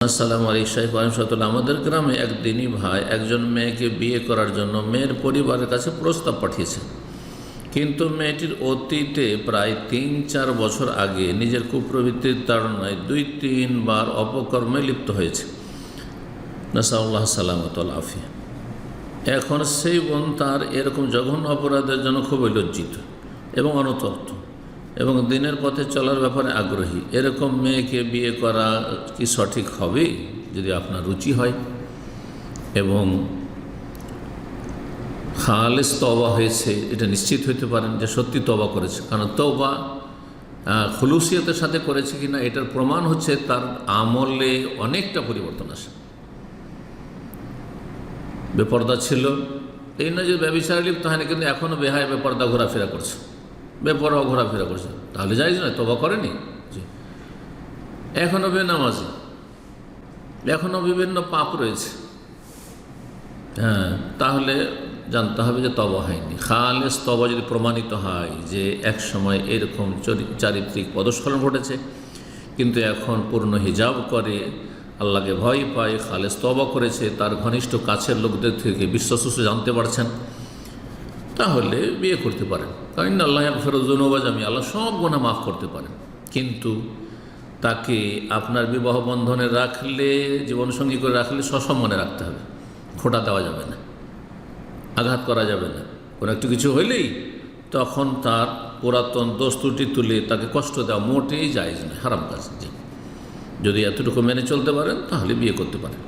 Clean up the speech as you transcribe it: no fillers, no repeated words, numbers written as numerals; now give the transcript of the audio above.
আসসালামু আলাইকুম শাইখ রহমতুল্লাহ। আমাদের গ্রামে এক দিনী ভাই একজন মেয়েকে বিয়ে করার জন্য মেয়ের পরিবারের কাছে প্রস্তাব পাঠিয়েছে, কিন্তু মেয়েটির অতীতে প্রায় ৩-৪ বছর আগে নিজের কুপ্রবৃত্তির তাড়নায় ২-৩ বার অপকর্মে লিপ্ত হয়েছে। নাসাউল্লাহ সালামত আফিয়া। এখন সেই বোন তার এরকম জঘন্য অপরাধের জন্য খুবই লজ্জিত এবং অনুতপ্ত এবং দিনের পথে চলার ব্যাপারে আগ্রহী। এরকম মেয়েকে বিয়ে করা কি সঠিক হবে যদি আপনার রুচি হয় এবং খালেস তওবা হয়েছে এটা নিশ্চিত হইতে পারেন যে সত্যি তওবা করেছে, কারণ তওবা খুলুসিয়তের সাথে করেছে কিনা এটার প্রমাণ হচ্ছে তার আমলে অনেকটা পরিবর্তন আসে। বেপর্দা ছিল, এই নয় যে ব্যভিচারে লিপ্ত হয়নি, কিন্তু এখনও বেহায় বেপর্দা ঘোরাফেরা করছে, বেপরোয়া ঘোরাফেরা করছে, তাহলে জায়েজ নয়, তওবা করেনি। জি, এখনও বেনামাজি, এখনও বিভিন্ন পাপ রয়েছে, তাহলে জানতে হবে যে তওবা হয়নি। খালেস তওবা যদি প্রমাণিত হয় যে এক সময় এরকম চারিত্রিক পদস্খলন ঘটেছে, কিন্তু এখন পূর্ণ হিজাব করে, আল্লাহকে ভয় পায়, খালেস তওবা করেছে, তার ঘনিষ্ঠ কাছের লোকদের থেকে বিশ্বস্ত জানতে পারছেন, তাহলে বিয়ে করতে পারেন। কারণ আল্লাহ ফেরোজনবা জামি, আল্লাহ সব গুনাহ মাফ করতে পারেন। কিন্তু তাকে আপনার বিবাহ বন্ধনে রাখলে, জীবনসঙ্গী করে রাখলে সসম্মানে রাখতে হবে, খোঁটা দেওয়া যাবে না, আঘাত করা যাবে না। কোনো একটু কিছু হইলেই তখন তার পুরাতন দোষ ত্রুটি তুলে তাকে কষ্ট দেওয়া মোটেই জায়েজ নয়, হারাম কাজ। যদি এতটুকু মেনে চলতে পারেন তাহলে বিয়ে করতে পারেন।